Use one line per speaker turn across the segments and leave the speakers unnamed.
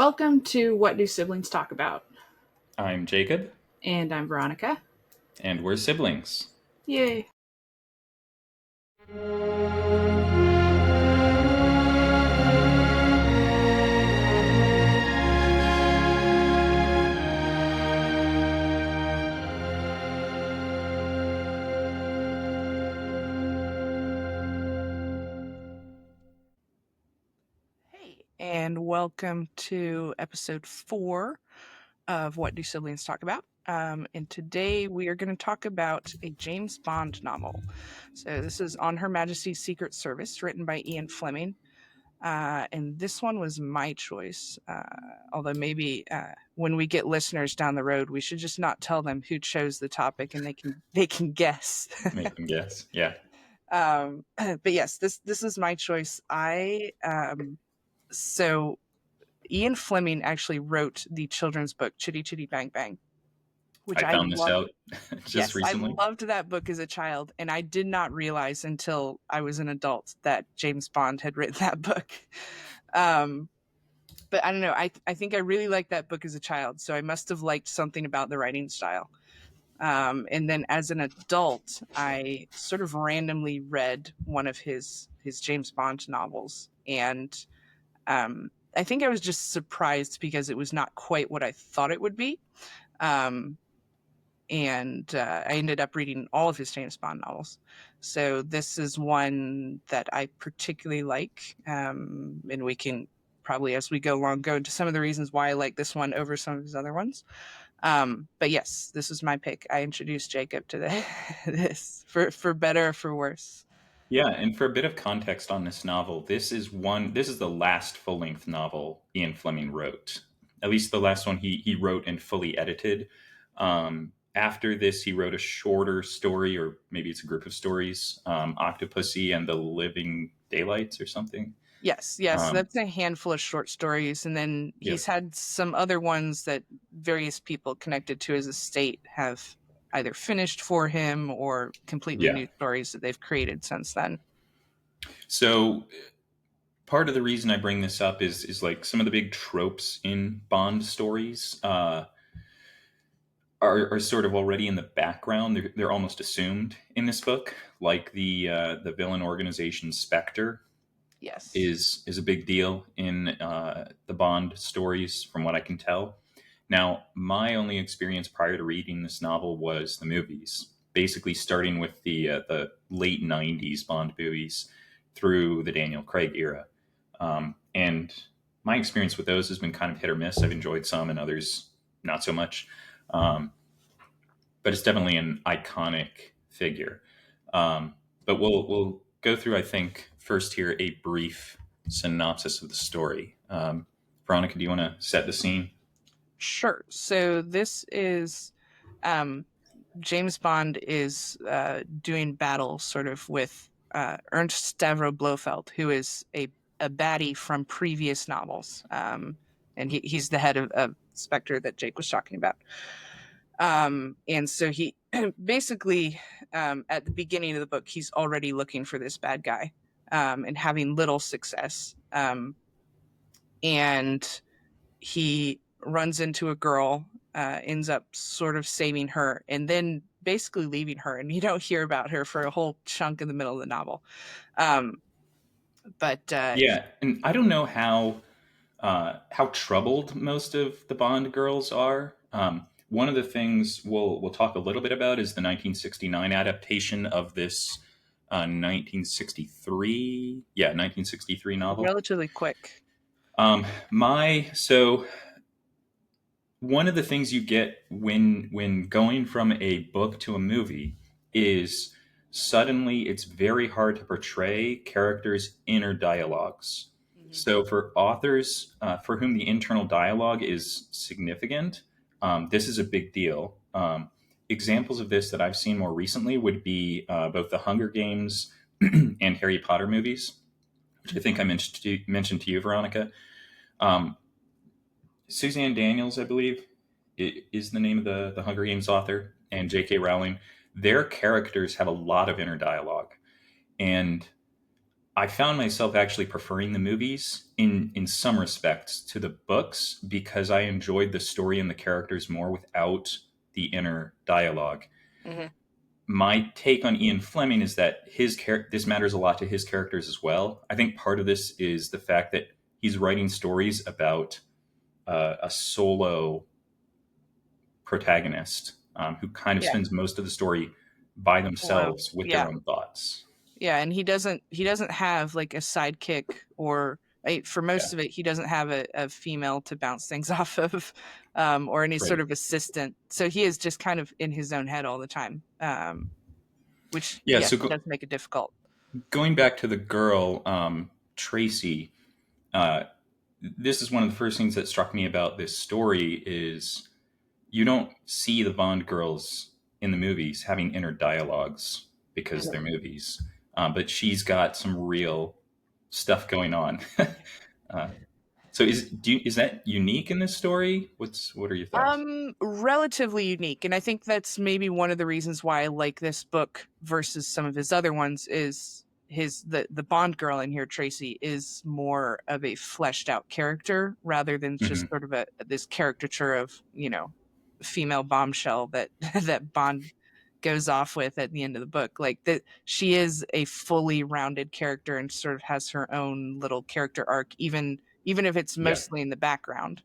Welcome to What Do Siblings Talk About?
I'm Jacob,
And I'm Veronica.
and we're siblings.
Yay. Hey, and welcome to episode 4 of What Do Siblings Talk About? And today we are going to talk about a James Bond novel. So this is On Her Majesty's Secret Service, written by Ian Fleming. And this one was my choice. Although maybe when we get listeners down the road, we should just not tell them who chose the topic, and they can guess.
Make them guess. Yeah.
But yes, this is my choice. So Ian Fleming actually wrote the children's book Chitty Chitty Bang Bang, which
I
I
found this
loved.
out just
Yes, I
recently.
loved that book as a child, and I did not realize until I was an adult that James Bond had written that book. But I don't know. I think I really liked that book as a child, so I must have liked something about the writing style. And then as an adult, I sort of randomly read one of his James Bond novels, and I think I was just surprised because it was not quite what I thought it would be. And I ended up reading all of his James Bond novels. So this is one that I particularly like, and we can probably, as we go along, go into some of the reasons why I like this one over some of his other ones. But yes, this is my pick. I introduced Jacob to this for better or for worse.
Yeah, and for a bit of context on this novel, this is the last full-length novel Ian Fleming wrote. At least the last one he wrote and fully edited. After this, he wrote a shorter story, or maybe it's a group of stories, Octopussy and the Living Daylights or something.
Yes, that's a handful of short stories, and then he's
Yep.
had some other ones that various people connected to his estate have either finished for him or completely
Yeah.
new stories that they've created since then.
So part of the reason I bring this up is like some of the big tropes in Bond stories are sort of already in the background. They're almost assumed in this book, like the villain organization Spectre
Yes.
is a big deal in the Bond stories, from what I can tell. Now, my only experience prior to reading this novel was the movies, basically starting with the late '90s Bond movies through the Daniel Craig era, and my experience with those has been kind of hit or miss. I've enjoyed some, and others not so much. Um, but it's definitely an iconic figure. But we'll go through, I think, first here a brief synopsis of the story. Veronica, do you want to set the scene?
Sure. So this is James Bond is doing battle sort of with Ernst Stavro Blofeld, who is a baddie from previous novels. And he's the head of Spectre that Jake was talking about. And so he basically, at the beginning of the book, he's already looking for this bad guy and having little success. And he runs into a girl, ends up sort of saving her, and then basically leaving her, and you don't hear about her for a whole chunk in the middle of the novel. But
Yeah, and I don't know how troubled most of the Bond girls are. One of the things we'll talk a little bit about is the 1969 adaptation of this 1963 novel.
relatively quick.
So one of the things you get when going from a book to a movie is suddenly it's very hard to portray characters' inner dialogues.
Mhm.
So for authors for whom the internal dialogue is significant, this is a big deal. Examples of this that I've seen more recently would be both the Hunger Games and Harry Potter movies, which I think I mentioned to you, Veronica. Um, Suzanne Daniels, I believe, is the name of the Hunger Games author, and J.K. Rowling. Their characters have a lot of inner dialogue, and I found myself actually preferring the movies in some respects to the books because I enjoyed the story and the characters more without the inner dialogue.
Hmm.
My take on Ian Fleming is that this matters a lot to his characters as well. I think part of this is the fact that he's writing stories about a solo protagonist who kind of
Yeah.
spends most of the story by
Alone.
themselves with their
Yeah.
own thoughts.
Yeah, and he doesn't have like a sidekick or for
Yeah,
most of it he doesn't have a female to bounce things off of, or any sort
right.
of assistant. So he is just kind of in his own head all the time, which
Yeah,
yes
so
does make it difficult.
going back to the girl, Tracy, uh, this is one of the first things that struck me about this story is you don't see the Bond girls in the movies having inner dialogues because
Mhm.
they're movies, but she's got some real stuff going on. uh, so is that unique in this story? What are your thoughts?
Relatively unique, and I think that's maybe one of the reasons why I like this book versus some of his other ones is the Bond girl in here, Tracy, is more of a fleshed out character rather than just
Hmm.
sort of a this caricature of, female bombshell that that Bond goes off with at the end of the book. Like that she is a fully rounded character and sort of has her own little character arc, even if it's
Yeah.
mostly in the background.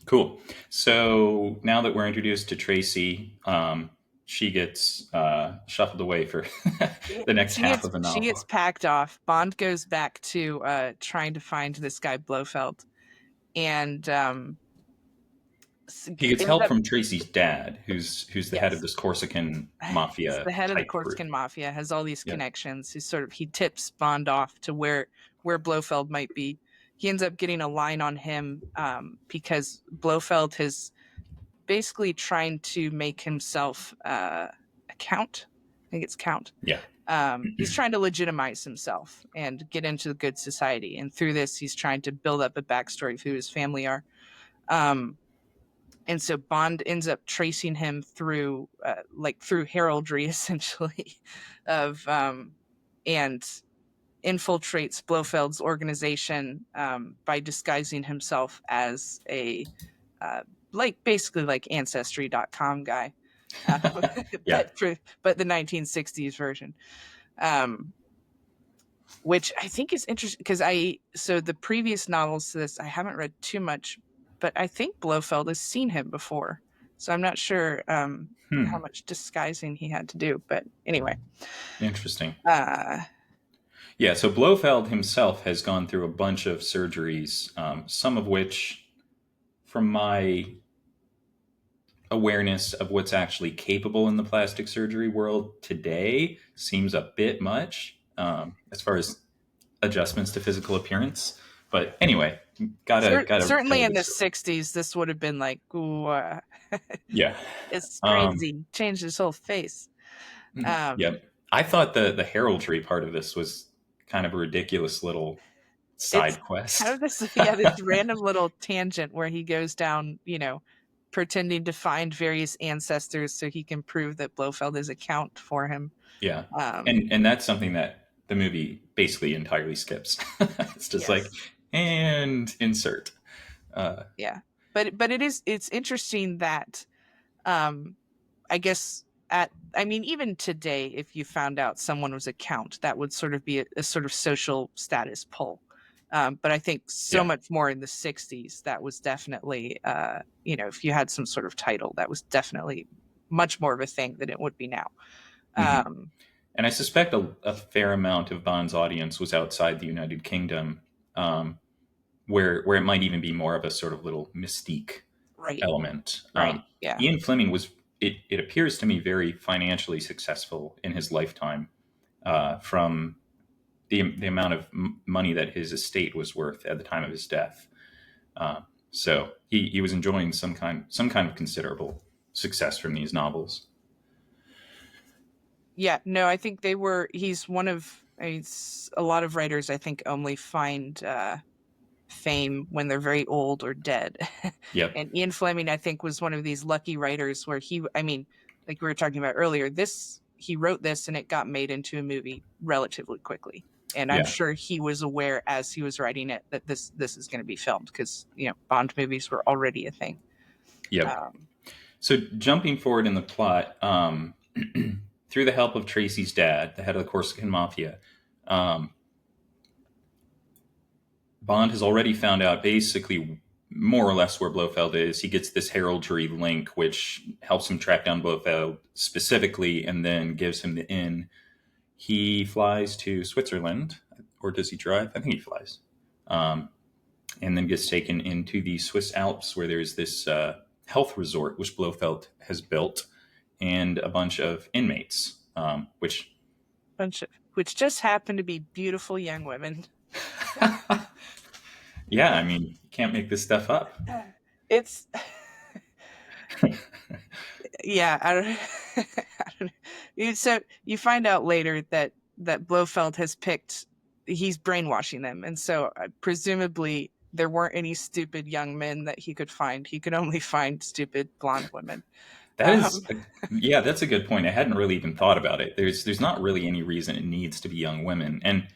Cool. So now that we're introduced to Tracy, she gets shuffled away for the next half of the
She gets
novel.
packed off. Bond goes back to trying to find this guy Blofeld, and
He gets
ends
help
up,
from Tracy's dad, who's the head of
yes.
this Corsican
He's
mafia
the head of the
type group.
Corsican mafia, has all these
Yeah.
connections. He tips Bond off to where Blofeld might be. He ends up getting a line on him, because Blofeld has basically trying to make himself a count. I think it's count.
Yeah.
He's trying to legitimize himself and get into the good society. And through this, he's trying to build up a backstory of who his family are. Um, and so Bond ends up tracing him through, like through heraldry, essentially, of and infiltrates Blofeld's organization, by disguising himself as a uh, like basically like ancestry.com guy, uh,
Yeah.
but the 1960s version. Um, which I think is interesting because so the previous novels to this I haven't read too much, but I think Blofeld has seen him before, so I'm not sure how
Hmm.
much disguising he had to do. But anyway,
Interesting.
uh,
Yeah. So Blofeld himself has gone through a bunch of surgeries, some of which, from my awareness of what's actually capable in the plastic surgery world today, seems a bit much as far as adjustments to physical appearance. But anyway, gotta tell
certainly
a
in
good
the
story.
60s, this would have been like, ooh,
Yeah.
it's
Um,
crazy, changed his whole face.
yeah.
Um,
I thought the heraldry part of this was kind of a ridiculous little
it's
side
kind
quest.
of this, yeah, this random little tangent where he goes down, pretending to find various ancestors so he can prove that Blofeld is a count for him.
Yeah.
Um,
And that's something that the movie basically entirely skips. It's just like,
yes,
and insert. Uh,
yeah, but it's interesting that, um, I guess I mean, even today, if you found out someone was a count, that would sort of be a sort of social status pull. But I think so
yeah.
much more in the 60s, that was definitely, if you had some sort of title, that was definitely much more of a thing than it would be now.
Hmm.
Um,
And I suspect a fair amount of Bond's audience was outside the United Kingdom, um, where it might even be more of a sort of little mystique
right,
element.
right. Yeah.
Ian Fleming was, it appears to me, very financially successful in his lifetime, from the amount of money that his estate was worth at the time of his death. So he was enjoying some kind of considerable success from these novels.
Yeah. No, I think he's one of, a lot of writers, I think, only find, fame when they're very old or dead.
Yep.
And Ian Fleming, I think, was one of these lucky writers where I mean, like we were talking about earlier, he wrote this and it got made into a movie relatively quickly. And I'm
Yeah.
sure he was aware as he was writing it that this is going to be filmed because Bond movies were already a thing.
Yep.
Um,
So jumping forward in the plot, through the help of Tracy's dad, the head of the Corsican mafia, um, Bond has already found out basically more or less where Blofeld is. He gets this heraldry link, which helps him track down Blofeld specifically, and then gives him the in. He flies to Switzerland, or does he drive? I think he flies, um, and then gets taken into the Swiss Alps, where there's this health resort which Blofeld has built, and a bunch of inmates, which
which just happened to be beautiful young women.
yeah, I mean, you can't make this stuff up.
It's yeah, I don't, I don't know. So you find out later that Blofeld has picked, he's brainwashing them, and so presumably there weren't any stupid young men that he could find. He could only find stupid blonde women.
That
Um,
is, yeah, that's a good point. I hadn't really even thought about it. There's not really any reason it needs to be young women, and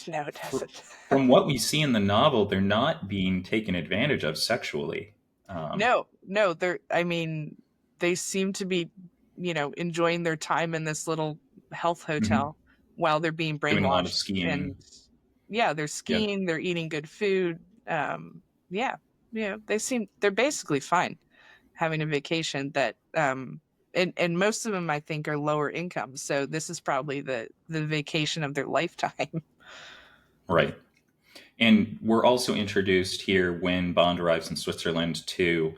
no, it doesn't.
from what we see in the novel, they're not being taken advantage of sexually. Um,
No, they're. I mean, they seem to be, enjoying their time in this little health
mhm.
hotel while they're being
Doing a lot of
brainwashed, and
skiing.
yeah, they're
Yep.
skiing, they're eating good food. Yeah, they're basically fine having a vacation that and most of them I think are lower income. So this is probably the vacation of their lifetime.
Right. And we're also introduced here when Bond arrives in Switzerland to,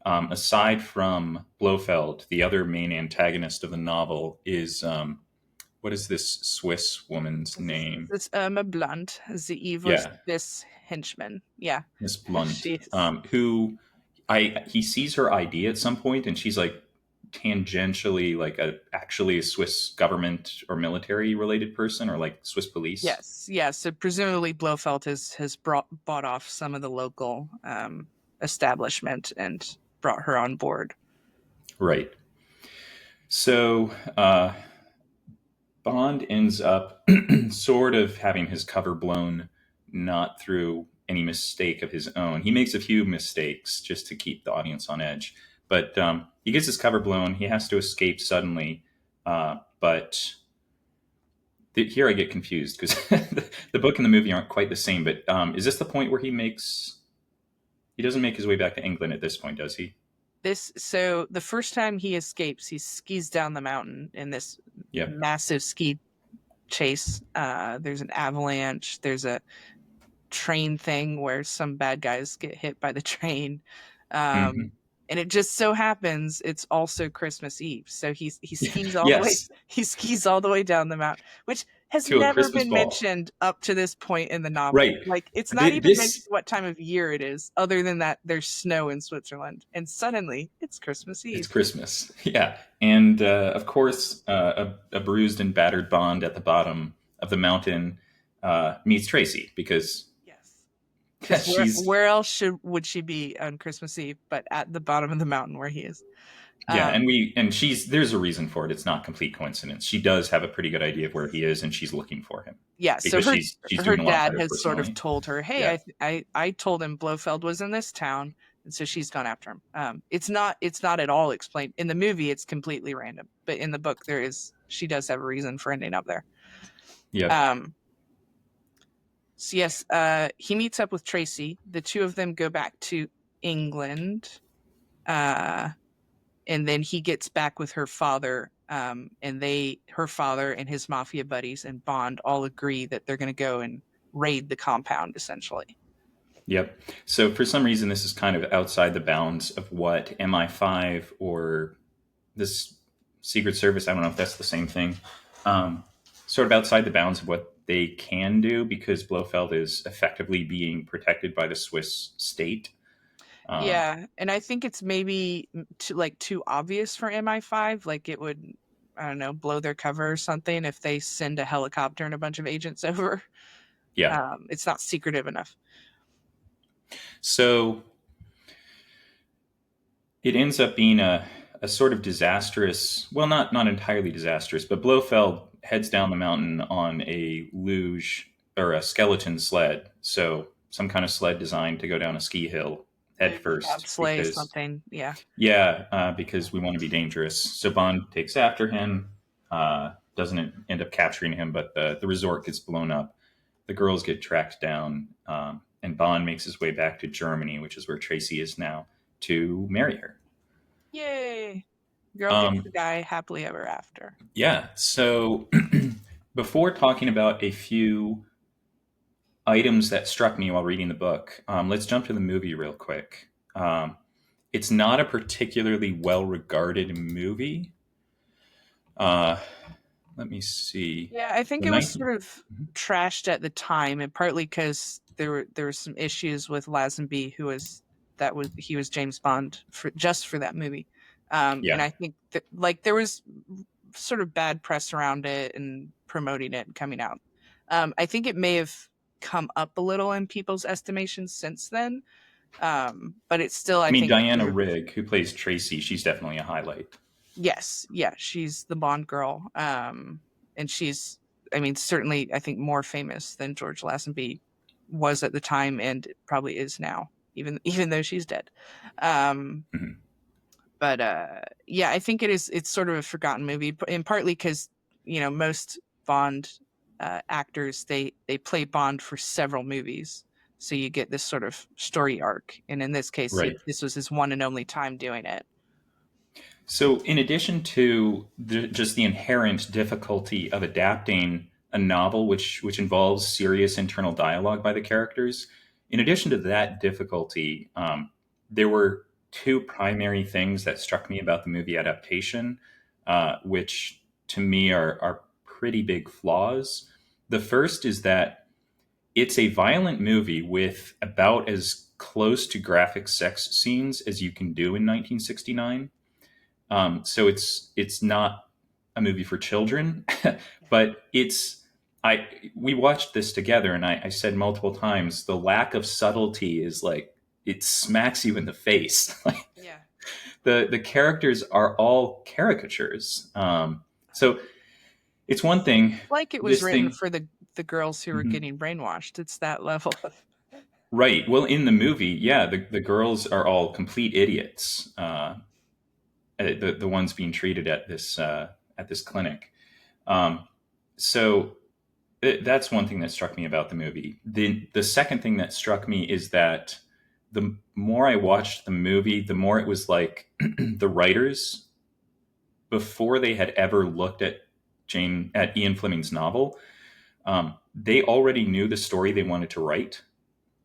aside from Blofeld, the other main antagonist of the novel is, what is this Swiss woman's name?
This Irma Blunt, the evil
Yeah,
Swiss henchman. Yeah,
Miss Blunt,
she's
who he sees her ID at some point, and she's like tangentially like actually a Swiss government or military related person, or like Swiss police.
yes. So presumably Blofeld has bought off some of the local establishment and brought her on board.
Right. So Bond ends up sort of having his cover blown, not through any mistake of his own. He makes a few mistakes just to keep the audience on edge, but he gets his cover blown. He has to escape suddenly, but here I get confused because the book and the movie aren't quite the same. But is this the point where he doesn't make his way back to England at this point, does he?
So the first time he escapes, he skis down the mountain in this
Yep.
massive ski chase. There's an avalanche. There's a train thing where some bad guys get hit by the train.
Hmm.
And it just so happens it's also Christmas Eve. So he skis all the way
Yes,
he skis all the way down the mountain, which has
to a
never
Christmas
been
ball.
mentioned up to this point in the
Right.
novel. Like it's not even mentioned
This
what time of year it is, other than that there's snow in Switzerland. And suddenly it's Christmas
It's
Eve.
Christmas. Yeah. And of course, a bruised and battered Bond at the bottom of the mountain meets Tracy because
Yes. Because
she's,
where else would she be on Christmas Eve but at the bottom of the mountain where he is?
yeah.
Um,
And she's, there's a reason for it. It's not complete coincidence. She does have a pretty good idea of where he is and she's looking for him
yeah, so
because
her
she's
her
doing a lot
dad
better
has sort of
personally.
told her, "Hey,
Yeah.
I told him Blofeld was in this town," and so she's gone after him. It's not at all explained in the movie. It's completely random, but in the book, she does have a reason for ending up there.
Yep.
Um, so yes, he meets up with Tracy. The two of them go back to England, uh, and then he gets back with her father. And her father and his mafia buddies and Bond all agree that they're going to go and raid the compound, essentially.
Yep. So for some reason, this is kind of outside the bounds of what MI5 or this Secret Service, I don't know if that's the same thing, um, sort of outside the bounds of what they can do because Blofeld is effectively being protected by the Swiss state. Um,
Yeah, and I think it's maybe too obvious for MI5. Like it would, I don't know, blow their cover or something if they send a helicopter and a bunch of agents over.
yeah.
It's not secretive enough.
So it ends up being a sort of disastrous, well, not entirely disastrous, but Blofeld heads down the mountain on a luge or a skeleton sled. So some kind of sled designed to go down a ski hill head first
Bobsleigh
because,
something. Yeah.
yeah, because we want to be dangerous. So Bond takes after him, doesn't end up capturing him, but the resort gets blown up. The girls get tracked down, and Bond makes his way back to Germany, which is where Tracy is now, to marry her.
Yay. Girl gets
Um,
the guy happily ever after.
yeah. So before talking about a few items that struck me while reading the book, let's jump to the movie real quick. It's not a particularly well regarded movie. Uh, let me see.
Yeah, I think
The
it was
19.
sort of trashed at the time, and partly because there were some issues with Lazenby, he was James Bond for that movie, and
Yeah.
I think that like there was sort of bad press around it and promoting it and coming out. I think it may have come up a little in people's estimations since then, but it's still
I
I
mean,
think
Diana
sort of
Rigg, who plays Tracy, she's definitely a highlight.
yes, yeah, she's the Bond girl. And she's, I mean, certainly, I think more famous than George Lazenby was at the time and probably is now, even though she's dead. Um,
Mhm.
but yeah, I think it's sort of a forgotten movie, and partly because most Bond actors they play Bond for several movies, so you get this sort of story arc, and in this case,
Right.
this was his one and only time doing it.
So, in addition to just the inherent difficulty of adapting a novel, which involves serious internal dialogue by the characters, in addition to that difficulty, there were two primary things that struck me about the movie adaptation, which to me are pretty big flaws. The first is that it's a violent movie with about as close to graphic sex scenes as you can do in 1969. So it's not a movie for children, but it's I we watched this together, and I said multiple times the lack of subtlety is like it smacks you in the face. Like
Yeah.
the characters are all caricatures. So it's one thing.
Like it was
This
written
thing,
for the girls who were
mhm.
getting brainwashed. It's that level of
Right? Well, in the movie, yeah, the girls are all complete idiots. The ones being treated at this clinic. Um, so that's one thing that struck me about the movie. The second thing that struck me is that the more I watched the movie, the more it was like the writers, before they had ever looked at Ian Fleming's novel, they already knew the story they wanted to write.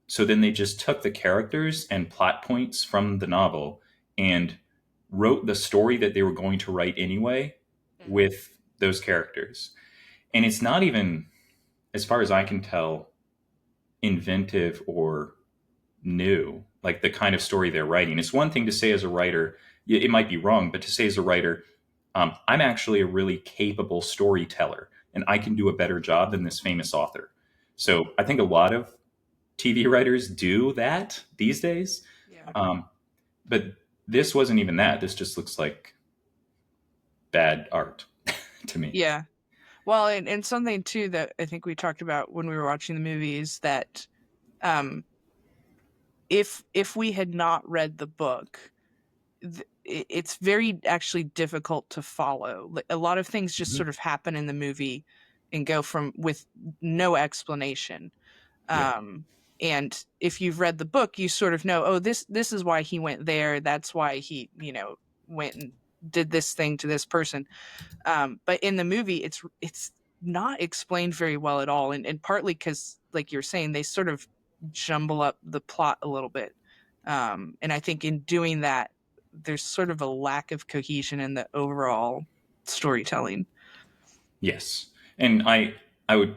So then they just took the characters and plot points from the novel and wrote the story that they were going to write anyway
Mhm.
with those characters. And it's not even, as far as I can tell, inventive or new, like the kind of story they're writing. It's one thing to say as a writer, it might be wrong, but to say as a writer, I'm actually a really capable storyteller and I can do a better job than this famous author. So I think a lot of TV writers do that these days.
Yeah.
Um, but this wasn't even that. This just looks like bad art to me.
Yeah. Well, and something too that I think we talked about when we were watching the movie is that um, if we had not read the book, it's very actually difficult to follow. A lot of things just
Mhm.
sort of happen in the movie and go from with no explanation.
Yeah.
Um, and if you've read the book, you sort of know, oh, this is why he went there. That's why he, went and did this thing to this person. But in the movie, it's not explained very well at all, and partly because, like you're saying, they sort of jumble up the plot a little bit. And I think in doing that, there's sort of a lack of cohesion in the overall storytelling.
Yes. And I would,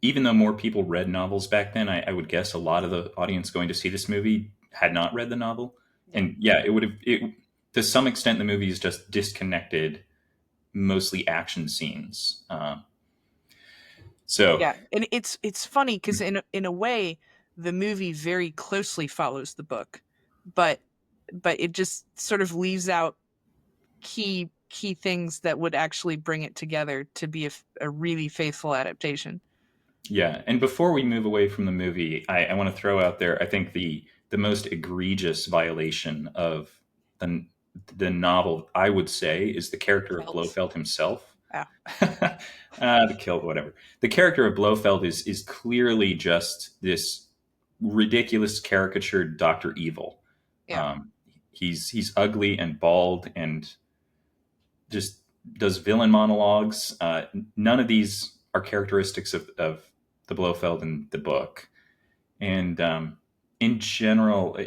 even though more people read novels back then, I would guess a lot of the audience going to see this movie had not read the novel.
Yeah.
And yeah, it would have, to some extent, the movie is just disconnected, mostly action scenes. So,
Yeah, and it's funny because in a way, the movie very closely follows the book, but it just sort of leaves out key things that would actually bring it together to be a really faithful adaptation.
Yeah, and before we move away from the movie, I want to throw out there. I think the most egregious violation of the the novel, I would say, is the
The
character of
kilt.
Blofeld himself.
Oh,
The kilt, whatever. The character of Blofeld is clearly just this ridiculous caricatured Doctor Evil.
yeah,
Um, he's ugly and bald and just does villain monologues. None of these are characteristics of the Blofeld in the book. And in general,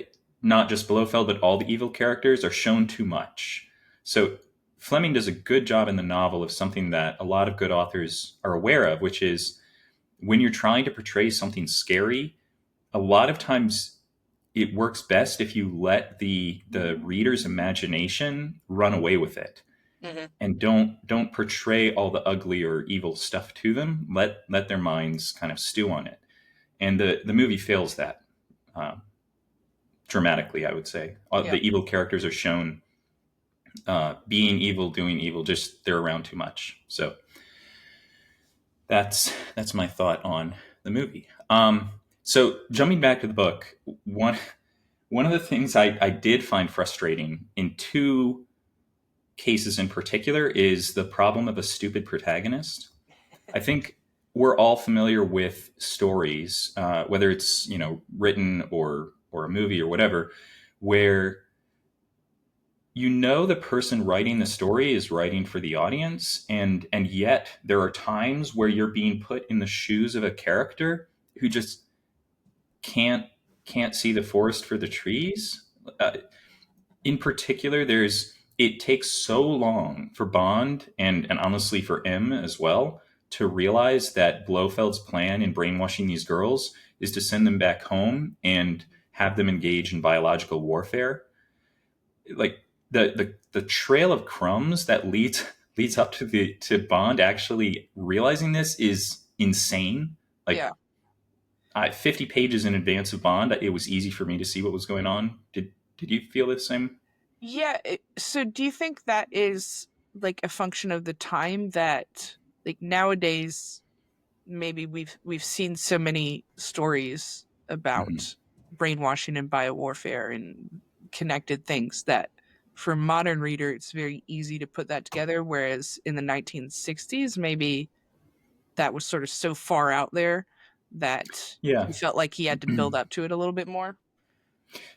not just Blofeld, but all the evil characters are shown too much. So Fleming does a good job in the novel of something that a lot of good authors are aware of, which is when you're trying to portray something scary, a lot of times it works best if you let the reader's imagination run away with it
hmm,
and don't portray all the ugly or evil stuff to them. Let their minds kind of stew on it, and the movie fails that uh, dramatically. I would say
yeah.
the evil characters are shown being evil, doing evil. Just they're around too much. So that's my thought on the movie. So jumping back to the book, one of the things I did find frustrating in two cases in particular is the problem of a stupid protagonist. I think we're all familiar with stories, whether it's written or a movie or whatever, where the person writing the story is writing for the audience, and yet there are times where you're being put in the shoes of a character who just can't can't see the forest for the trees. In particular, it takes so long for Bond and honestly for M as well to realize that Blofeld's plan in brainwashing these girls is to send them back home and have them engage in biological warfare. Like the trail of crumbs that leads up to Bond actually realizing this is insane. Like
Yeah.
50 pages in advance of Bond, it was easy for me to see what was going on. Did you feel the same?
Yeah. So do you think that is like a function of the time that like nowadays maybe we've seen so many stories
Mhm.
about brainwashing and biowarfare and connected things that for a modern reader it's very easy to put that together, whereas in the 1960s maybe that was sort of so far out there that
Yeah.
he felt like he had to build up to it a little bit more.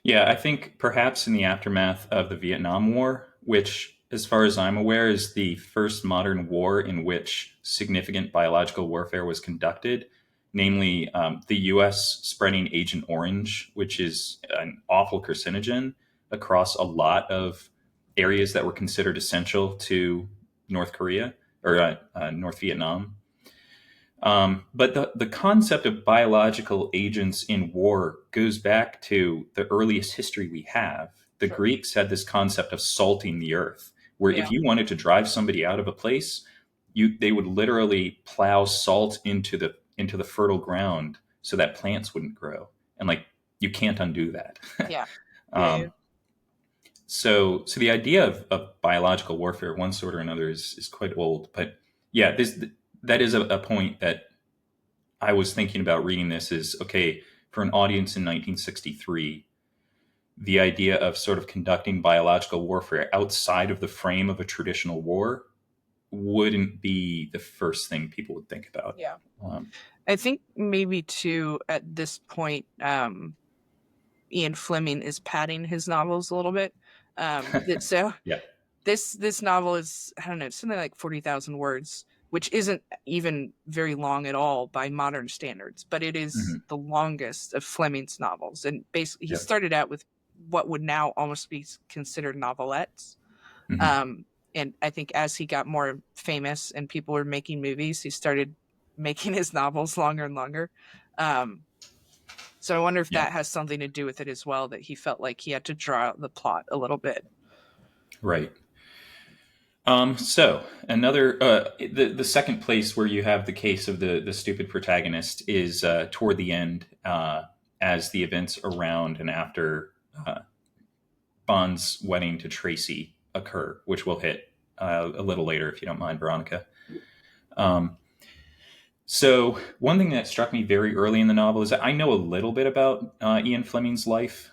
Yeah, I think perhaps in the aftermath of the Vietnam War, which, as far as I'm aware, is the first modern war in which significant biological warfare was conducted, namely the US spreading Agent Orange, which is an awful carcinogen across a lot of areas that were considered essential to North Korea or North Vietnam. But the concept of biological agents in war goes back to the earliest history we have. The
Sure.
Greeks had this concept of salting the earth, where
Yeah.
if you wanted to drive somebody out of a place, they would literally plow salt into the fertile ground so that plants wouldn't grow. And like you can't undo that.
Yeah. Yeah. Yeah.
um, so the idea of biological warfare, one sort or another, is quite old. But yeah, that is a point that I was thinking about reading this is okay for an audience in 1963. The idea of sort of conducting biological warfare outside of the frame of a traditional war wouldn't be the first thing people would think about.
Yeah.
Um,
I think maybe too at this point, Ian Fleming is padding his novels a little bit. So
yeah.
this novel is, I don't know, something like 40,000 words, which isn't even very long at all by modern standards, but it is
Hmm.
the longest of Fleming's novels. And basically, he
Yep.
started out with what would now almost be considered novelettes.
Hmm.
Um, and I think as he got more famous and people were making movies, he started making his novels longer and longer. Um, so I wonder if
Yeah.
that has something to do with it as well, that he felt like he had to draw out the plot a little bit.
Right. So another the second place where you have the case of the stupid protagonist is toward the end, as the events around and after Bond's wedding to Tracy occur, which we'll hit a little later if you don't mind, Veronica. Um, so one thing that struck me very early in the novel is that I know a little bit about Ian Fleming's life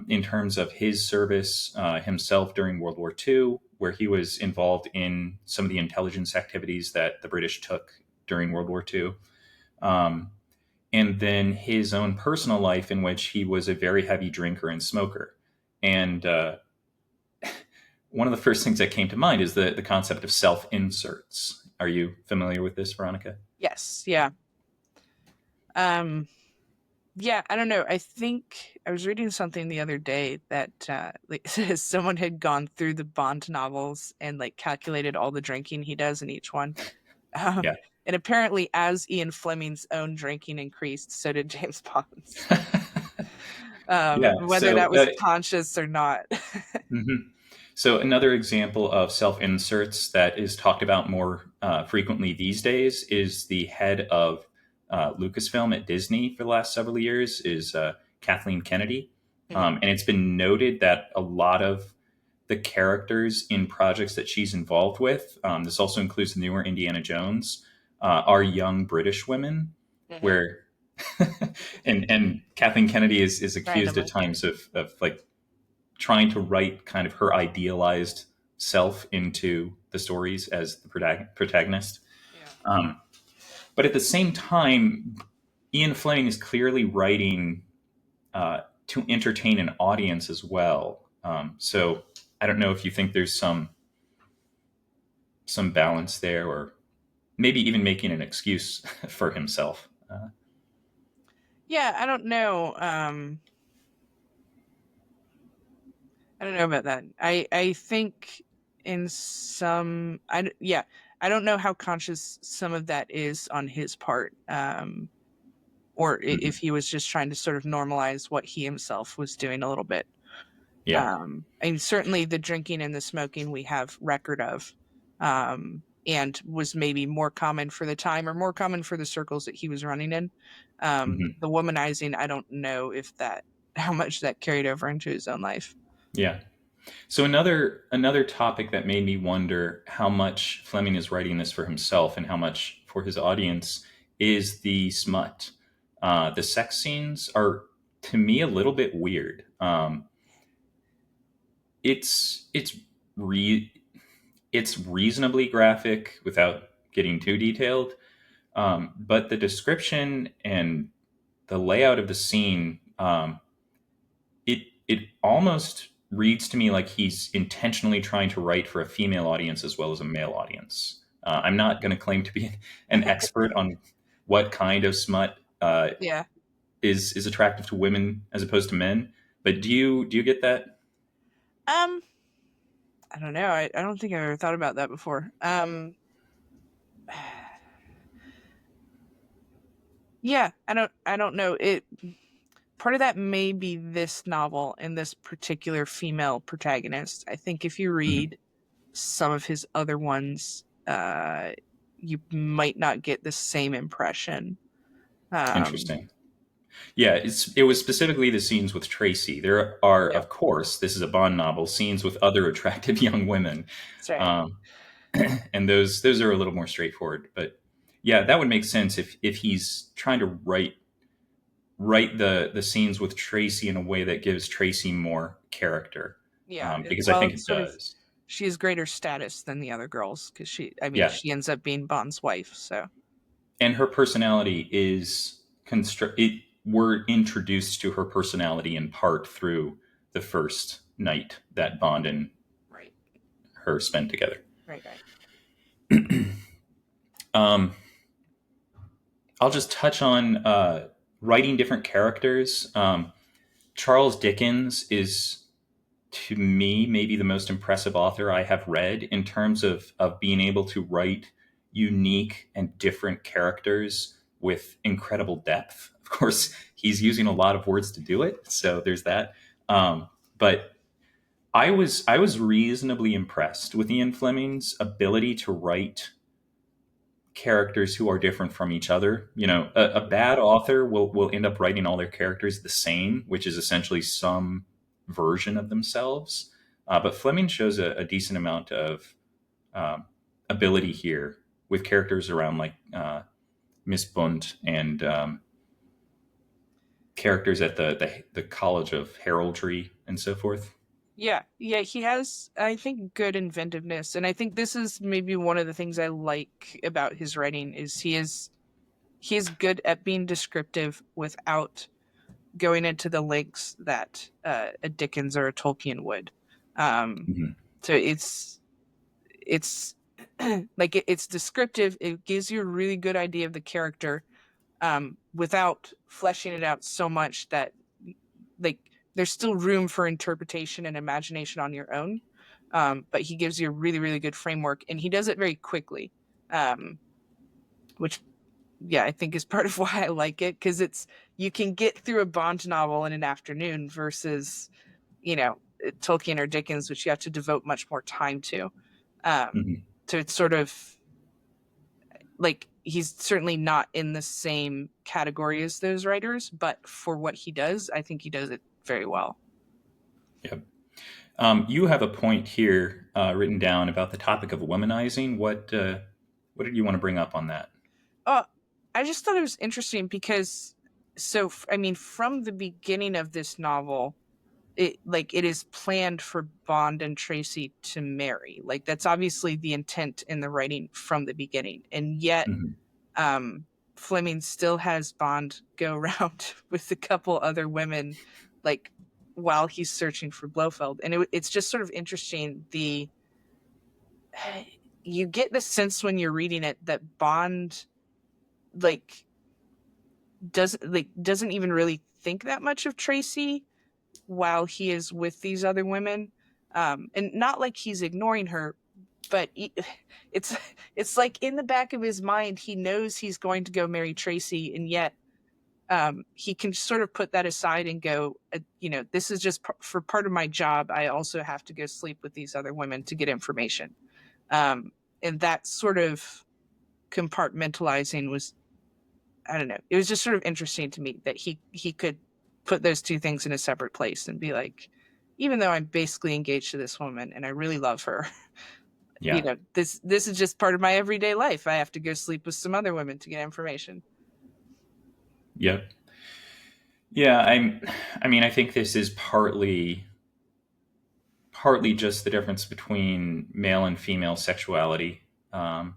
in terms of his service himself during World War II, where he was involved in some of the intelligence activities that the British took during World War II. Um, and then his own personal life, in which he was a very heavy drinker and smoker. And one of the first things that came to mind is the concept of self inserts. Are you familiar with this, Veronica?
Yes, yeah. Um, yeah, I don't know. I think I was reading something the other day that like someone had gone through the Bond novels and like calculated all the drinking he does in each one.
Yeah.
And apparently, as Ian Fleming's own drinking increased, so did James Bond's.
Yeah.
Whether that was conscious or not.
Mhm. So another example of self-inserts that is talked about more frequently these days is the head of Lucasfilm at Disney for the last several years is Kathleen Kennedy.
Mhm.
And it's been noted that a lot of the characters in projects that she's involved with, this also includes the newer Indiana Jones, are young British women,
Mhm.
where and Kathleen Kennedy is accused at
Randomly.
times of like trying to write kind of her idealized self into the stories as the protagonist.
Yeah.
Um, but at the same time, Ian Fleming is clearly writing to entertain an audience as well. So I don't know if you think there's some balance there, or maybe even making an excuse for himself.
Yeah, I don't know. I don't know about that. I think in some yeah, I don't know how conscious some of that is on his part. Or if
Mhm.
he was just trying to sort of normalize what he himself was doing a little bit.
Yeah.
I mean, certainly the drinking and the smoking we have record of, and was maybe more common for the time or more common for the circles that he was running in.
Hmm.
The womanizing, I don't know if that how much that carried over into his own life.
Yeah. So another topic that made me wonder how much Fleming is writing this for himself and how much for his audience is the smut. The sex scenes are to me a little bit weird. It's re- it's reasonably graphic without getting too detailed, but the description and the layout of the scene, it almost reads to me like he's intentionally trying to write for a female audience as well as a male audience. I'm not going to claim to be an expert on what kind of smut
Yeah.
is attractive to women as opposed to men, but do you get that?
Um, I don't know. I don't think I've ever thought about that before. Yeah, I don't know. It part of that may be this novel and this particular female protagonist. I think if you
Mhm.
read some of his other ones, you might not get the same impression. Um,
Interesting. Yeah, it was specifically the scenes with Tracy. There are,
yeah,
of course, this is a Bond novel, scenes with other attractive young women,
that's right.
um, and those are a little more straightforward. But yeah, that would make sense if he's trying to write the scenes with Tracy in a way that gives Tracy more character,
Yeah,
because I
well,
think
it's
it
sort of
does.
she has greater status than the other girls because I mean,
Yeah,
she ends up being Bond's wife. So
and her personality is we're introduced to her personality in part through the first night that Bond and
right,
her spend together.
right, right.
um, I'll just touch on writing different characters. Charles Dickens is, to me, maybe the most impressive author I have read in terms of being able to write unique and different characters with incredible depth. Of course, he's using a lot of words to do it, so there's that. But I was reasonably impressed with Ian Fleming's ability to write characters who are different from each other. You know, a bad author will end up writing all their characters the same, which is essentially some version of themselves. But Fleming shows a decent amount of ability here with characters around like Miss Bunt and characters at the College of Heraldry and so forth.
Yeah, yeah, he has, I think, good inventiveness, and I think this is maybe one of the things I like about his writing is he is good at being descriptive without going into the lengths that a Dickens or a Tolkien would. Um,
Mhm.
so it's like it's descriptive. It gives you a really good idea of the character without fleshing it out so much that like there's still room for interpretation and imagination on your own. But he gives you a really, really good framework, and he does it very quickly, um, which yeah, I think is part of why I like it because it's you can get through a Bond novel in an afternoon versus you know Tolkien or Dickens, which you have to devote much more time to. Um,
Mhm.
so it's sort of like he's certainly not in the same category as those writers, but for what he does, I think he does it very well.
Yep. You have a point here written down about the topic of womanizing. What did you want to bring up on that?
Uh, I just thought it was interesting because, I mean, from the beginning of this novel, it is planned for Bond and Tracy to marry. Like that's obviously the intent in the writing from the beginning, and yet,
Mhm.
um, Fleming still has Bond go around with a couple other women, like while he's searching for Blofeld, and it's just sort of interesting. The you get the sense when you're reading it that Bond like doesn't even really think that much of Tracy while he is with these other women. And not like he's ignoring her, but it's it's like in the back of his mind he knows he's going to go marry Tracy, and yet he can sort of put that aside and go, this is just for part of my job. I also have to go sleep with these other women to get information. Um, and that sort of compartmentalizing was, I don't know. It was just sort of interesting to me that he could put those two things in a separate place and be like, even though I'm basically engaged to this woman and I really love her,
Yeah.
this is just part of my everyday life. I have to go sleep with some other women to get information.
Yep. Yeah. I mean, I think this is partly just the difference between male and female sexuality. Um,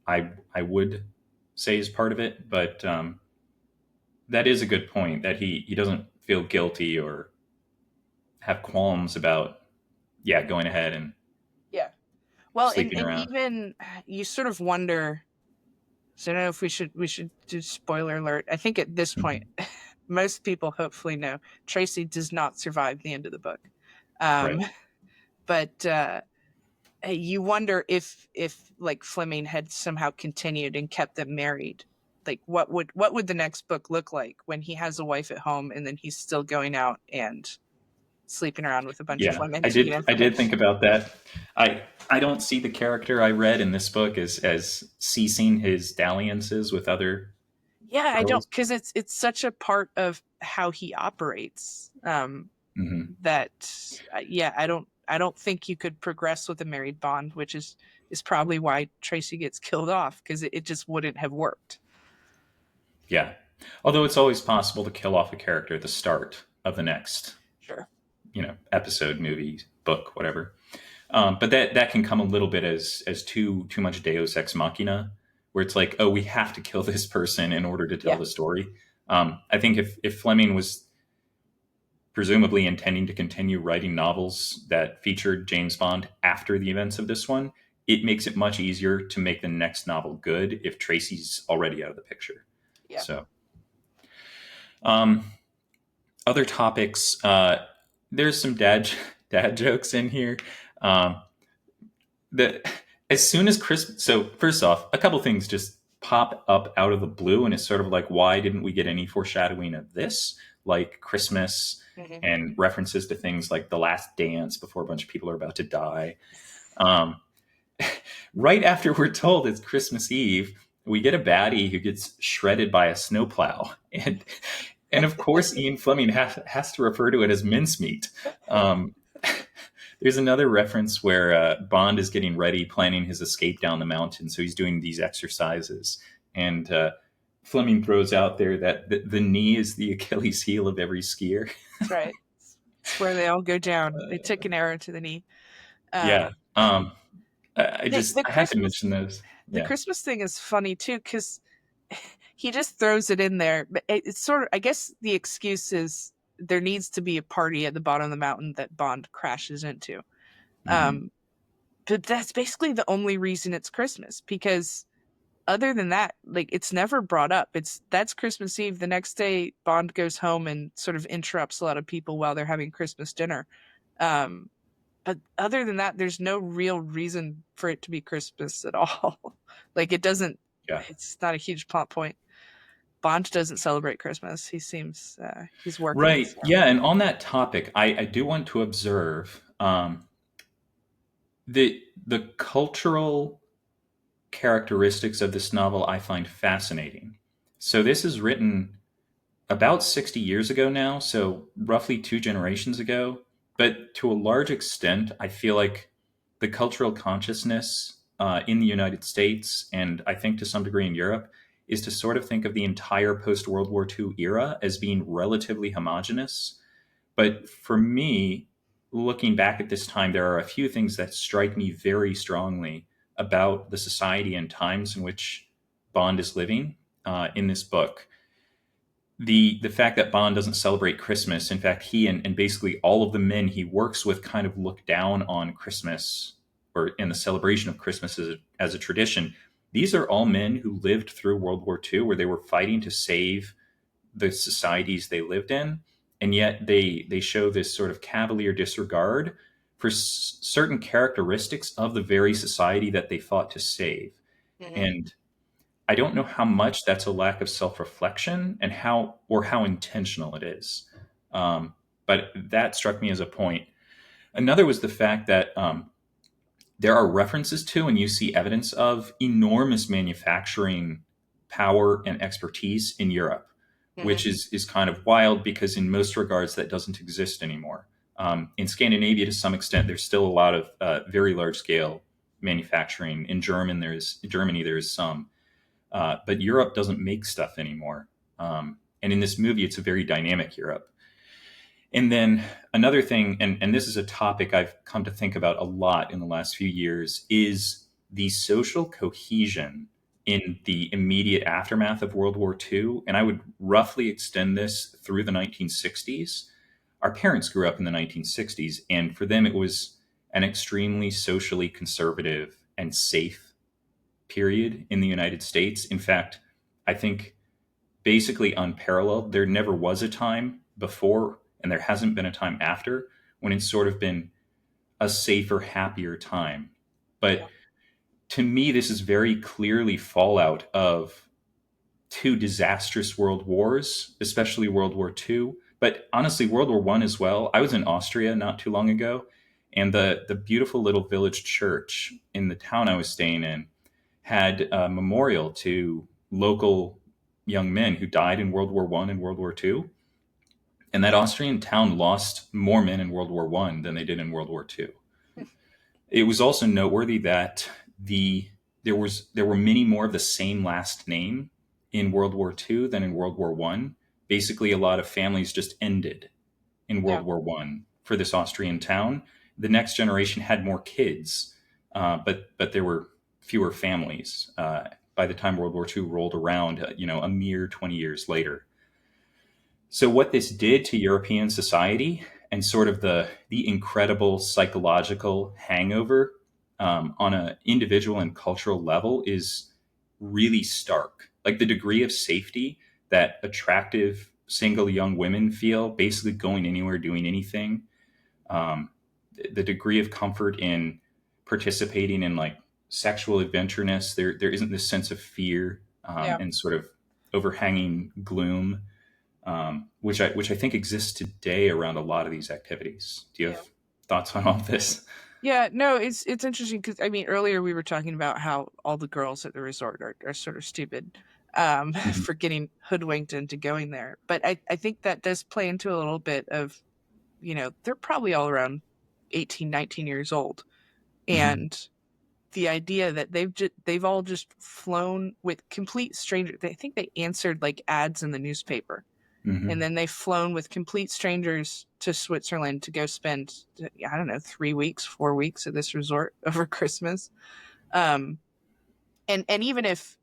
I would say is part of it, but that is a good point that he doesn't feel guilty or have qualms about going ahead and
Yeah. Well, and
sleeping around.
even you sort of wonder. So I don't know if we should do spoiler alert. I think at this point,
Mhm.
most people hopefully know Tracy does not survive the end of the book. Um,
Right.
but you wonder if like Fleming had somehow continued and kept them married. Like what would the next book look like when he has a wife at home and then he's still going out and sleeping around with a bunch of
Yeah,
women
I
to get
did. I did think
information?
about that. I don't see the character I read in this book as ceasing his dalliances with other
Yeah, I don't
girls.
because it's such a part of how he operates.
Hmm.
That yeah, I don't think you could progress with a married Bond, which is probably why Tracy gets killed off because it just wouldn't have worked.
Yeah, although it's always possible to kill off a character at the start of the next,
Sure.
episode, movie, book, whatever. But that can come a little bit as too much Deus ex machina, where it's like, oh, we have to kill this person in order to tell
Yeah.
the story. I think if Fleming was presumably intending to continue writing novels that featured James Bond after the events of this one, it makes it much easier to make the next novel good if Tracy's already out of the picture.
Yeah.
So, um, other topics. There's some dad jokes in here. Um, that as soon as Christmas. So first off, a couple things just pop up out of the blue, and it's sort of like, why didn't we get any foreshadowing of this, like Christmas
Hmm.
and references to things like the last dance before a bunch of people are about to die. Um, right after we're told it's Christmas Eve, we get a baddie who gets shredded by a snowplow, and of course Ian Fleming has to refer to it as mincemeat. Um, There's another reference where Bond is getting ready, planning his escape down the mountain. So he's doing these exercises, and Fleming throws out there that the knee is the Achilles heel of every skier.
That's right. It's where they all go down. They took an arrow to the knee.
Yeah.
Um, the
I had to
Christmas
mention those.
the
Yeah.
Christmas thing is funny too because he just throws it in there. But it's sort of, I guess the excuse is there needs to be a party at the bottom of the mountain that Bond crashes into.
Hmm.
Um, but that's basically the only reason it's Christmas because other than that, like it's never brought up. That's Christmas Eve. The next day, Bond goes home and sort of interrupts a lot of people while they're having Christmas dinner. Um, but other than that, there's no real reason for it to be Christmas at all. Like it doesn't.
Yeah.
It's not a huge plot point. Bond doesn't celebrate Christmas. He seems he's working.
Right.
So
Yeah. And on that topic, I do want to observe the cultural characteristics of this novel I find fascinating. So this is written about 60 years ago now, so roughly two generations ago. But to a large extent, I feel like the cultural consciousness in the United States, and I think to some degree in Europe, is to sort of think of the entire post World War II era as being relatively homogenous. But for me, looking back at this time, there are a few things that strike me very strongly about the society and times in which Bond is living in this book. The fact that Bond doesn't celebrate Christmas, in fact, he and basically all of the men he works with kind of look down on Christmas or in the celebration of Christmas as a tradition. These are all men who lived through World War II, where they were fighting to save the societies they lived in, and yet they show this sort of cavalier disregard for certain characteristics of the very society that they fought to save.
mhm.
And I don't know how much that's a lack of self-reflection and how intentional it is. But that struck me as a point. Another was the fact that there are references to and you see evidence of enormous manufacturing power and expertise in Europe,
Mhm.
which is kind of wild because in most regards that doesn't exist anymore. In Scandinavia, to some extent, there's still a lot of very large scale manufacturing. In Germany, there is some, but Europe doesn't make stuff anymore. And in this movie, it's a very dynamic Europe. And then another thing, and this is a topic I've come to think about a lot in the last few years, is the social cohesion in the immediate aftermath of World War II. And I would roughly extend this through the 1960s. Our parents grew up in the 1960s, and for them, it was an extremely socially conservative and safe period in the United States. In fact, I think basically unparalleled. There never was a time before, and there hasn't been a time after when it's sort of been a safer, happier time.
Yeah.
But to me, this is very clearly fallout of two disastrous world wars, especially World War II, but honestly, World War One as well. I was in Austria not too long ago, and the beautiful little village church in the town I was staying in had a memorial to local young men who died in World War One and World War Two. And that Austrian town lost more men in World War One than they did in World War Two. It was also noteworthy that there were many more of the same last name in World War Two than in World War One. Basically, a lot of families just ended in
Yeah.
World War One for this Austrian town. The next generation had more kids, but there were fewer families by the time World War Two rolled around. A mere 20 years later. So what this did to European society and sort of the incredible psychological hangover on an individual and cultural level is really stark. Like the degree of safety that attractive single young women feel, basically going anywhere, doing anything. Um, the degree of comfort in participating in like sexual adventureness. There isn't this sense of fear
Yeah.
and sort of overhanging gloom which I think exists today around a lot of these activities. Do you
Yeah.
have thoughts on all this?
Yeah, no, it's interesting because I mean earlier we were talking about how all the girls at the resort are sort of stupid
Mhm.
for getting hoodwinked into going there. But I think that does play into a little bit of, they're probably all around 18, 19 years old.
Hmm.
And the idea that they've all just flown with complete strangers. I think they answered like ads in the newspaper, and
Hmm.
then they've flown with complete strangers to Switzerland to go spend, I don't know, 3 weeks, 4 weeks at this resort over Christmas. Um, and even if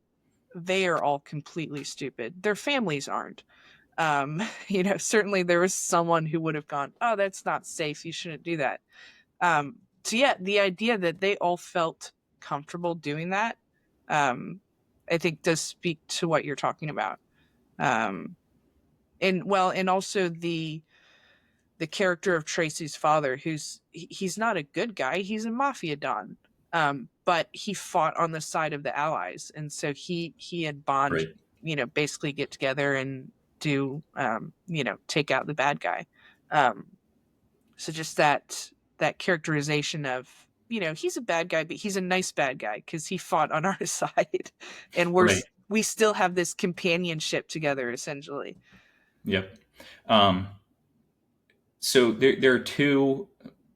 they are all completely stupid, their families aren't. Certainly there was someone who would have gone, "Oh, that's not safe. You shouldn't do that." So yeah, the idea that they all felt comfortable doing that, um, I think does speak to what you're talking about. Um, and also the character of Tracy's father, he's not a good guy, he's a mafia don. But he fought on the side of the Allies, and so he and Bond,
Right.
basically get together and do, take out the bad guy. Um, so just that characterization of, he's a bad guy, but he's a nice bad guy because he fought on our side, and
Right.
we still have this companionship together, essentially.
Yep. Um, so there are two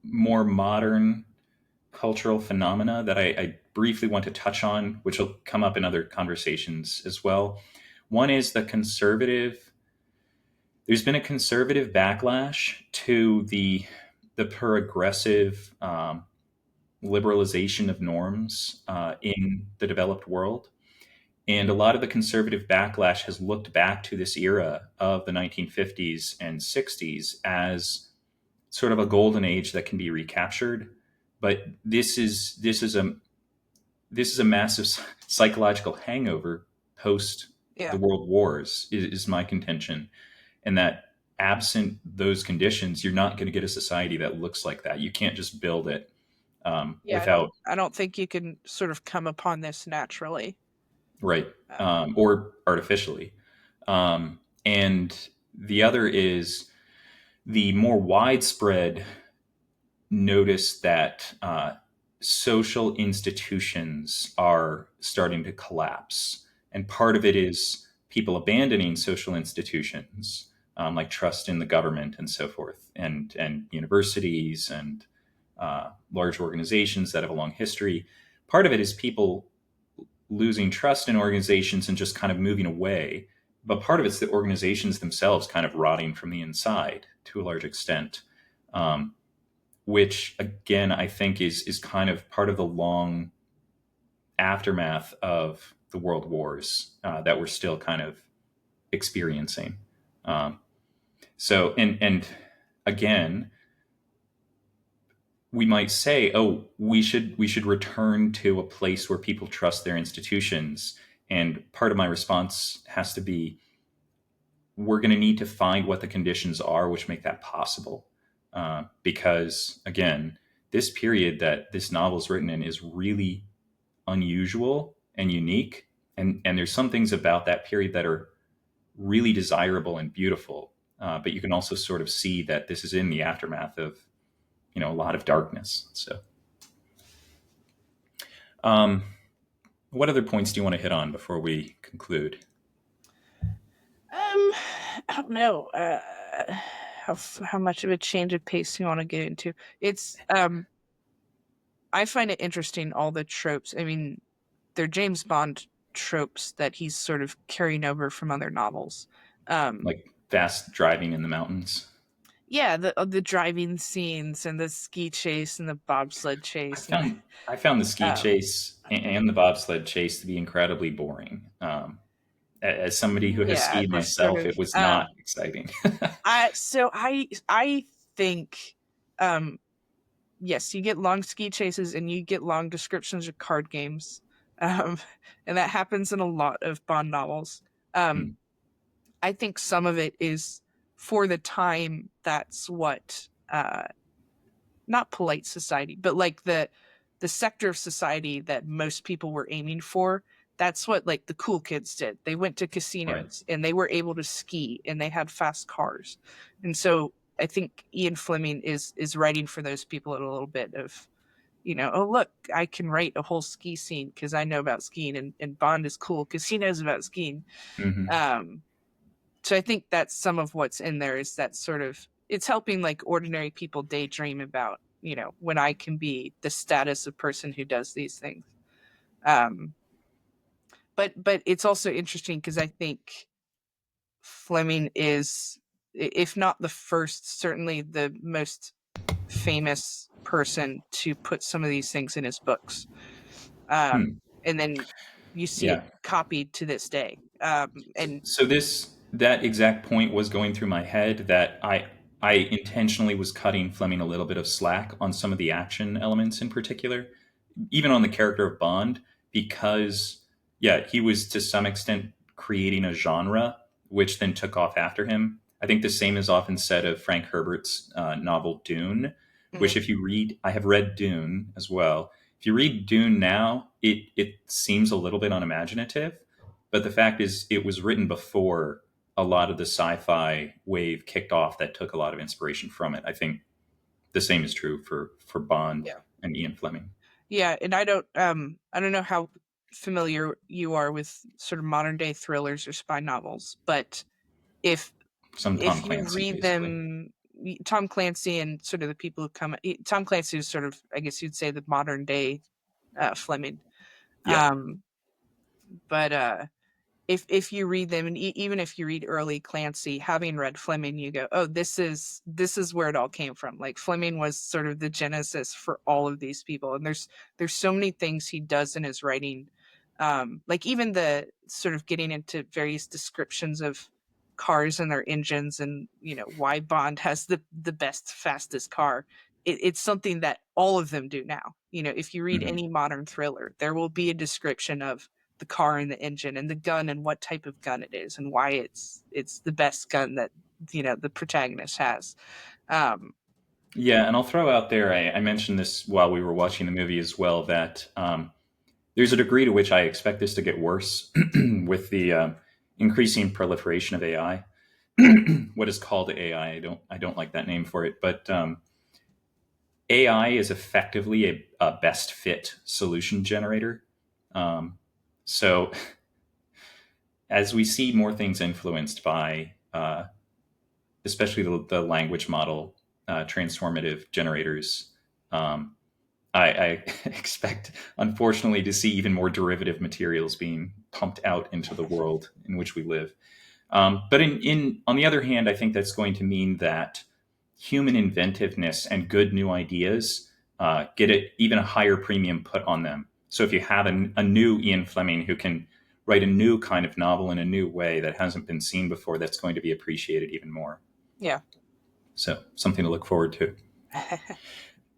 more modern cultural phenomena that I briefly want to touch on, which will come up in other conversations as well. One is there's been a conservative backlash to the progressive liberalization of norms in the developed world. And a lot of the conservative backlash has looked back to this era of the 1950s and 60s as sort of a golden age that can be recaptured. But this is a massive psychological hangover post the
Yeah.
world wars is my contention, and that absent those conditions you're not going to get a society that looks like that. You can't just build it
Yeah,
without
I don't think you can sort of come upon this naturally.
right
Um,
or artificially. And the other is the more widespread notice that social institutions are starting to collapse. And part of it is people abandoning social institutions, like trust in the government and so forth, and universities and large organizations that have a long history. Part of it is people losing trust in organizations and just kind of moving away. But part of it's the organizations themselves kind of rotting from the inside to a large extent. Which again I think is kind of part of the long aftermath of the world wars that we're still kind of experiencing. Um, and again, we might say, oh, we should return to a place where people trust their institutions. And part of my response has to be, we're going to need to find what the conditions are which make that possible. Because again, this period that this novel is written in is really unusual and unique. And there's some things about that period that are really desirable and beautiful. But you can also sort of see that this is in the aftermath of, a lot of darkness. So, um, what other points do you want to hit on before we conclude?
I don't know how much of a change of pace you want to get into. It's I find it interesting, all the tropes. I mean, they're James Bond tropes that he's sort of carrying over from other novels. Um,
Like fast driving in the mountains?
yeah, the driving scenes and the ski chase and the bobsled
I
chase, and
found I found the ski
um,
chase and the bobsled chase to be incredibly boring. As somebody who has
yeah,
skied
this sort
myself,
of
it was not exciting.
I think um yes, you get long ski chases and you get long descriptions of card games. Um, and that happens in a lot of Bond novels. Um,
Hmm.
I think some of it is for the time, that's what not polite society, but like the sector of society that most people were aiming for. That's what like the cool kids did. They went to
Right.
casinos and they were able to ski and they had fast cars. And so I think Ian Fleming is writing for those people at a little bit of, oh look, I can write a whole ski scene because I know about skiing, and Bond is cool because he knows about skiing.
Hmm.
Um, so I think that's some of what's in there, is that sort of it's helping like ordinary people daydream about, when I can be the status of person who does these things. Um, but it's also interesting because I think Fleming is, if not the first, certainly the most famous person to put some of these things in his books.
Hmm.
And then you see it
Yeah.
copied to this day. And
So that exact point was going through my head, that I intentionally was cutting Fleming a little bit of slack on some of the action elements in particular, even on the character of Bond, because yeah, he was to some extent creating a genre which then took off after him. I think the same is often said of Frank Herbert's novel Dune, which
mhm,
if you read, I have read Dune as well. If you read Dune now, it seems a little bit unimaginative, but the fact is, it was written before a lot of the sci-fi wave kicked off that took a lot of inspiration from it. I think the same is true for Bond
yeah.
and Ian Fleming.
Yeah, and I don't know how familiar you are with sort of modern day thrillers or spy novels, but if
Some Tom
if you
Clancy,
read
basically.
them, Tom Clancy and sort of the people who come, Tom Clancy is sort of, I guess you'd say, the modern day Fleming.
Yeah.
Um, but if you read them, and even if you read early Clancy, having read Fleming, you go, oh, this is where it all came from. Like Fleming was sort of the genesis for all of these people, and there's so many things he does in his writing, like even the sort of getting into various descriptions of cars and their engines, and why Bond has the best fastest car. It's something that all of them do now. If you read
Mhm.
any modern thriller, there will be a description of the car and the engine and the gun and what type of gun it is and why it's the best gun that the protagonist has. um
Yeah, and I'll throw out there, I mentioned this while we were watching the movie as well, that there's a degree to which I expect this to get worse with the increasing proliferation of AI. What is called AI? I don't like that name for it, but AI is effectively a best fit solution generator. Um, so as we see more things influenced by, especially the language model transformative generators, um, I expect, unfortunately, to see even more derivative materials being pumped out into the world in which we live. But on the other hand, I think that's going to mean that human inventiveness and good new ideas get even a higher premium put on them. So if you have a new Ian Fleming who can write a new kind of novel in a new way that hasn't been seen before, that's going to be appreciated even more.
yeah.
So something to look forward to.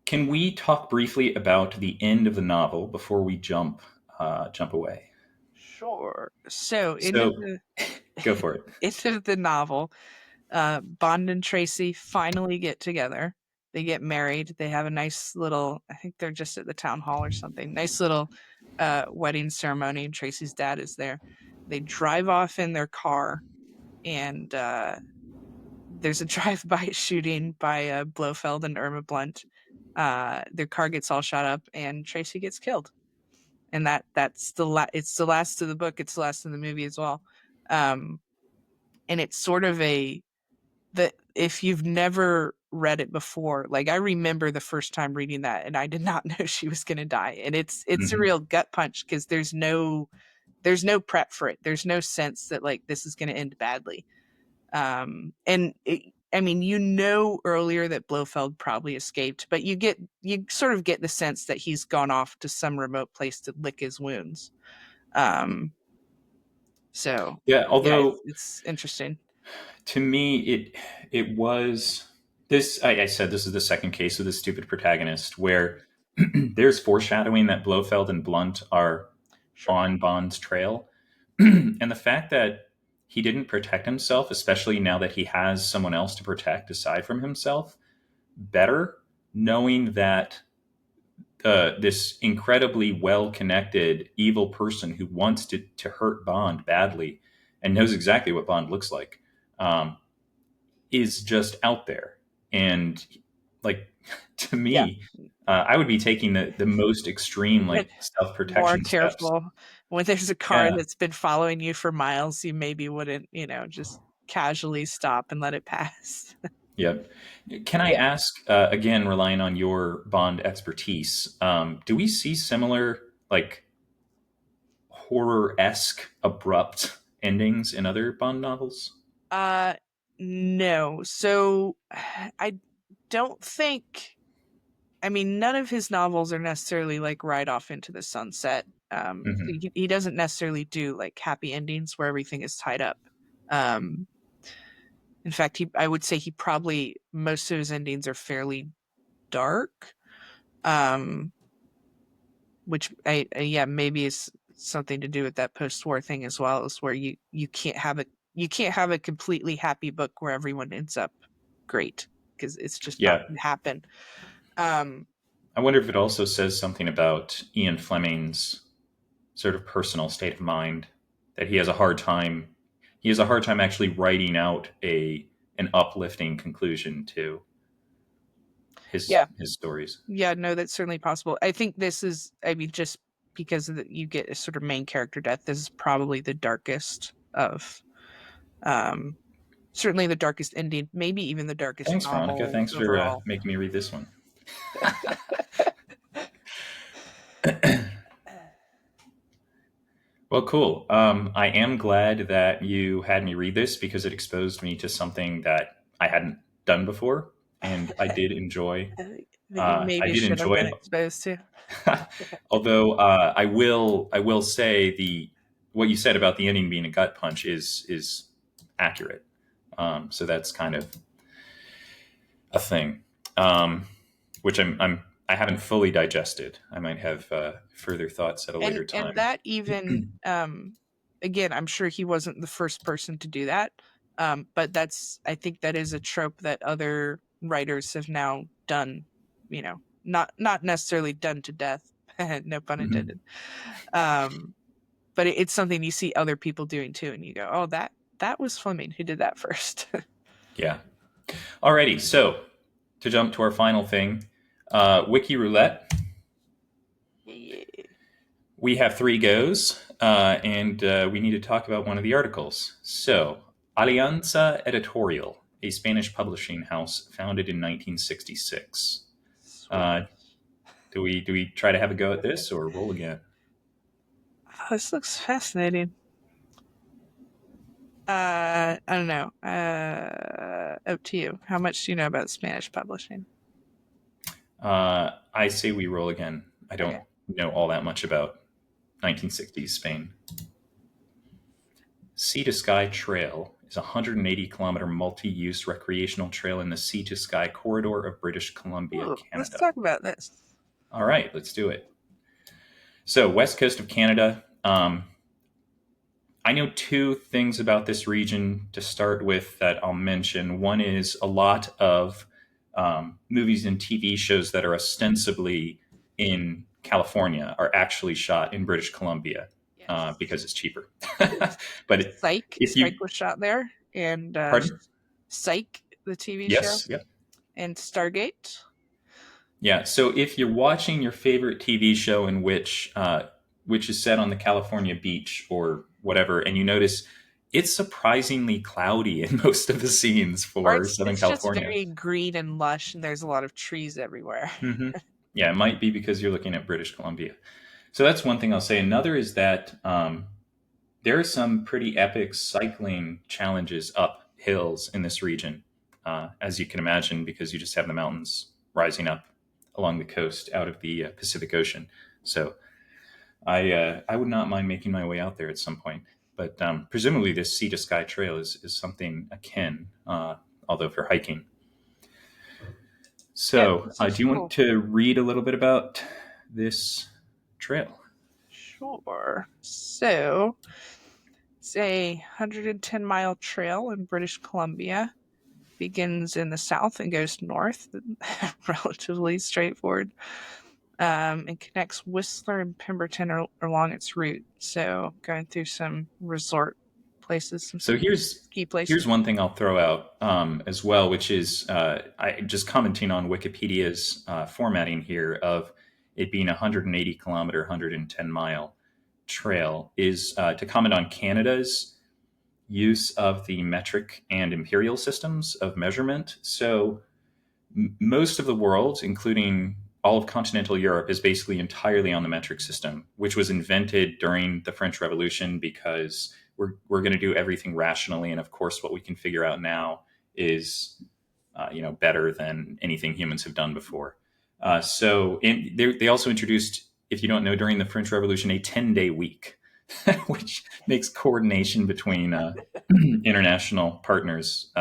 Can we talk briefly about the end of the novel before we jump away?
Sure. So into
So
the
go for it.
into the novel, Bond and Tracy finally get together. They get married. They have a nice little, I think they're just at the town hall or something, nice little wedding ceremony, and Tracy's dad is there. They drive off in their car, and there's a drive-by shooting by Blofeld and Irma Blunt. Their car gets all shot up, and Tracy gets killed. And it's the last of the book. It's the last of the movie as well. Um, and it's sort of that if you've never read it before, like I remember the first time reading that, and I did not know she was going to die, and it's a
Hmm.
real gut punch because there's no prep for it. There's no sense that like this is going to end badly. And I mean, earlier that Blofeld probably escaped, but you sort of get the sense that he's gone off to some remote place to lick his wounds. Um, so
Yeah,
yeah, it's,
although
it's interesting.
to me it was this. I said this is the second case of this stupid protagonist where there's foreshadowing that Blofeld and Blunt are
Sure.
on Bond's trail, and the fact that he didn't protect himself, especially now that he has someone else to protect aside from himself, better knowing that this incredibly well-connected evil person who wants to hurt Bond badly and knows exactly what Bond looks like, um, is just out there. And like to
Yeah.
me, I would be taking the most extreme
But
like
more
self-protection steps.
careful when there's a car
Yeah,
that's been following you for miles. You maybe wouldn't, just casually stop and let it pass.
Yep. Can I
Yeah.
ask, again, relying on your Bond expertise, do we see similar, like, horror-esque, abrupt endings in other Bond novels?
Uh, no. So I don't think. I mean, none of his novels are necessarily like right off into the sunset.
Hmm.
He doesn't necessarily do like happy endings where everything is tied up. Um, in fact, I would say he probably most of his endings are fairly dark. Um, which yeah, maybe is something to do with that post-war thing as well, is where you can't have a completely happy book where everyone ends up great because it's just not
Yeah.
going to happen. Um,
I wonder if it also says something about Ian Fleming's sort of personal state of mind, that he has a hard time actually writing out a an uplifting conclusion to
yeah,
his stories.
yeah, no, that's certainly possible. I think this is, I mean, just because you get a sort of main character death, this is probably the darkest of, um, certainly the darkest ending, maybe even the darkest
Thanks, Veronica.
novel
Thanks for
overall.
making me read this one. Well, cool. I am glad that you had me read this because it exposed me to something that I hadn't done before, and I did enjoy.
That you
I
maybe
did
should have been
enjoy.
exposed to.
Although I will say the what you said about the ending being a gut punch is accurate. So that's kind of a thing, which I haven't fully digested. I might have further thoughts at a later
And
time.
that even, again, I'm sure he wasn't the first person to do that. But that's, I think that is a trope that other writers have now done, not necessarily done to death, no pun
Mhm.
intended. Um, but it's something you see other people doing too, and you go, oh, that was Fleming who did that first.
Yeah. Alrighty. So to jump to our final thing, wiki roulette.
Yeah.
We have three goes, and we need to talk about one of the articles. So, Alianza Editorial, a Spanish publishing house founded in 1966.
Sweet.
Uh, do we try to have a go at this or roll again?
Oh, this looks fascinating. I don't know. Up to you. How much do you know about Spanish publishing?
I say we roll again. I don't
Okay.
know all that much about 1960s Spain. Sea to Sky Trail is a 180-kilometer multi-use recreational trail in the Sea to Sky corridor of British Columbia,
Ooh, let's
Canada.
talk about this.
All right, let's do it. So, west coast of Canada. I know two things about this region to start with that I'll mention. One is a lot of movies and TV shows that are ostensibly in California are actually shot in British Columbia
Yes.
because it's cheaper. But if you,
Psych was shot there, and
pardon?
Psych, the TV show,
Yes, yep.
and Stargate.
Yeah. So if you're watching your favorite TV show in which is set on the California beach or whatever, and you notice it's surprisingly cloudy in most of the scenes
Or
for Southern
it's just
California.
very green and lush, and there's a lot of trees everywhere.
Hmm. Yeah, it might be because you're looking at British Columbia. So that's one thing I'll say. Another is that there are some pretty epic cycling challenges up hills in this region, as you can imagine, because you just have the mountains rising up along the coast out of the Pacific Ocean. So I would not mind making my way out there at some point. But presumably, this sea to sky trail is something akin, although for hiking.
Yeah,
So,
this looks
do you want
cool.
to read a little bit about this trail?
Sure. So it's a 110-mile trail in British Columbia. Begins in the south and goes north. Relatively straightforward. And connects Whistler and Pemberton along its route. So going through some resort places, some
So
ski
here's
places.
one thing I'll throw out as well, which is I just commenting on Wikipedia's formatting here of it being a 180-kilometer, 110-mile trail is to comment on Canada's. use of the metric and imperial systems of measurement. So most of the world, including all of continental Europe, is basically entirely on the metric system, which was invented during the French Revolution because we're going to do everything rationally. And of course, what we can figure out now is better than anything humans have done before. They also introduced, if you don't know, during the French Revolution, a 10-day week, which makes coordination between international partners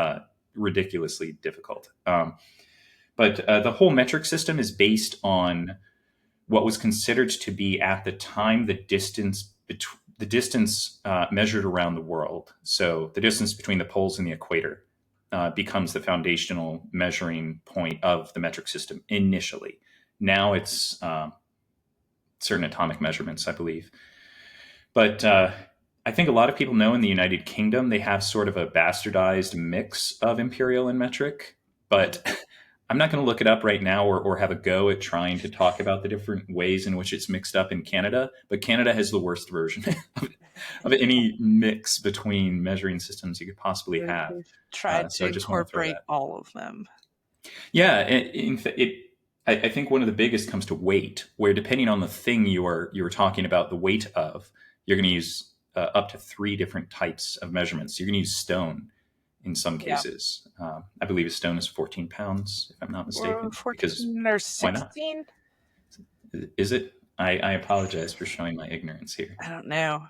ridiculously difficult. But the whole metric system is based on what was considered to be at the time the distance measured around the world. So the distance between the poles and the equator becomes the foundational measuring point of the metric system initially. Now it's certain atomic measurements, I believe. But I think a lot of people know in the United Kingdom they have sort of a bastardized mix of imperial and metric, but I'm not going to look it up right now or have a go at trying to talk about the different ways in which it's mixed up in Canada. But Canada has the worst version of any mix between measuring systems you could possibly have.
They've tried
So
to
I just want to throw
incorporate
that.
all of them.
Yeah, I think one of the biggest comes to weight, where depending on the thing you were talking about, the weight of, you're going to use up to 3 different types of measurements. You're going to use stone in some
Yeah.
cases. I believe a stone is 14 pounds, if I'm not
Or
mistaken. Because
14 or
why not?
16?
Is it? I apologize for showing my ignorance here.
I don't know.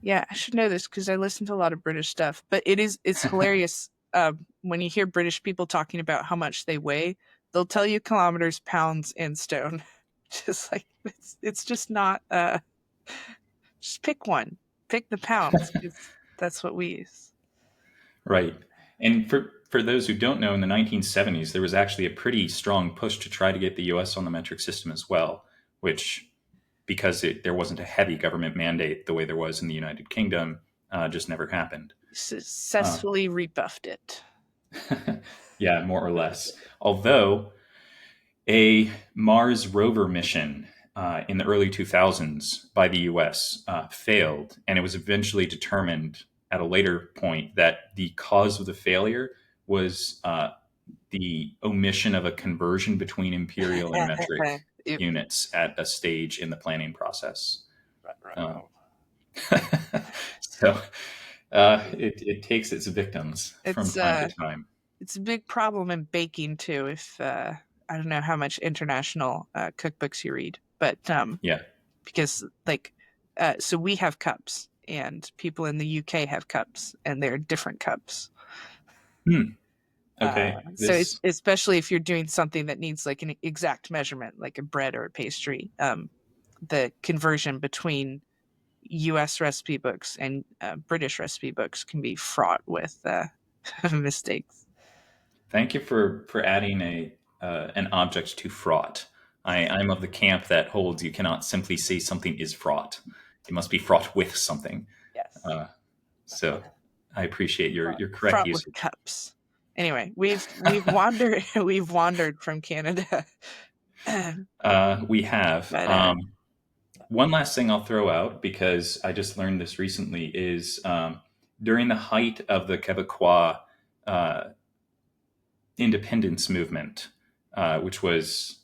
Yeah, I should know this because I listen to a lot of British stuff. But it's hilarious when you hear British people talking about how much they weigh. They'll tell you kilometers, pounds, and stone. Just like it's just not. Just pick one. Pick the pounds. That's what we use.
Right. And for those who don't know, in the 1970s, there was actually a pretty strong push to try to get the US on the metric system as well, which, because there wasn't a heavy government mandate the way there was in the United Kingdom, just never happened.
Successfully rebuffed it.
Yeah, more or less. Although a Mars rover mission in the early 2000s by the US failed, and it was eventually determined at a later point that the cause of the failure was the omission of a conversion between imperial and metric units at a stage in the planning process. Um, so it takes its victims from time to time.
It's a big problem in baking too. If I don't know how much international cookbooks you read, but
Yeah.
because so we have cups, and people in the UK have cups, and they're different cups.
Okay.
So especially if you're doing something that needs like an exact measurement, like a bread or a pastry, the conversion between U.S. recipe books and British recipe books can be fraught with mistakes.
Thank you for adding an object to fraught. I'm of the camp that holds you cannot simply say something is fraught. It must be fraught with something.
Yes.
So I appreciate your correct
Fraught
use.
with cups. Anyway, we've wandered from Canada.
We have.
But,
one last thing I'll throw out, because I just learned this recently, is during the height of the Quebecois independence movement, which was,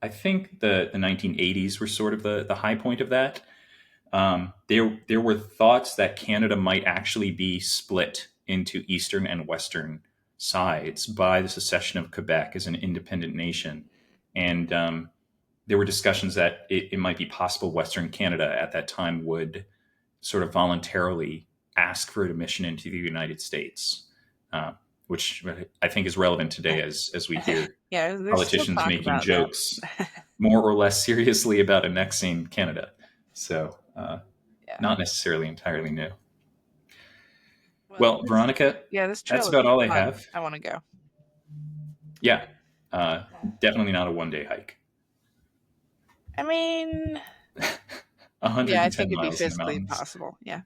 I think, the 1980s were sort of the high point of that. There were thoughts that Canada might actually be split into eastern and western sides by the secession of Quebec as an independent nation, and there were discussions that it might be possible Western Canada at that time would sort of voluntarily ask for admission into the United States, which I think is relevant today as we hear politicians making jokes more or less seriously about annexing Canada. So not necessarily entirely new. Well, Veronica,
this trail
that's about all I have.
I want to go.
Yeah, definitely not a one-day hike.
I mean,
110
I think it'd be
miles in the
physically
mountains.
possible. Yeah.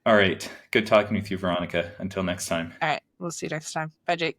All right. Good talking with you, Veronica. Until next time.
All right. We'll see you next time. Bye, Jake.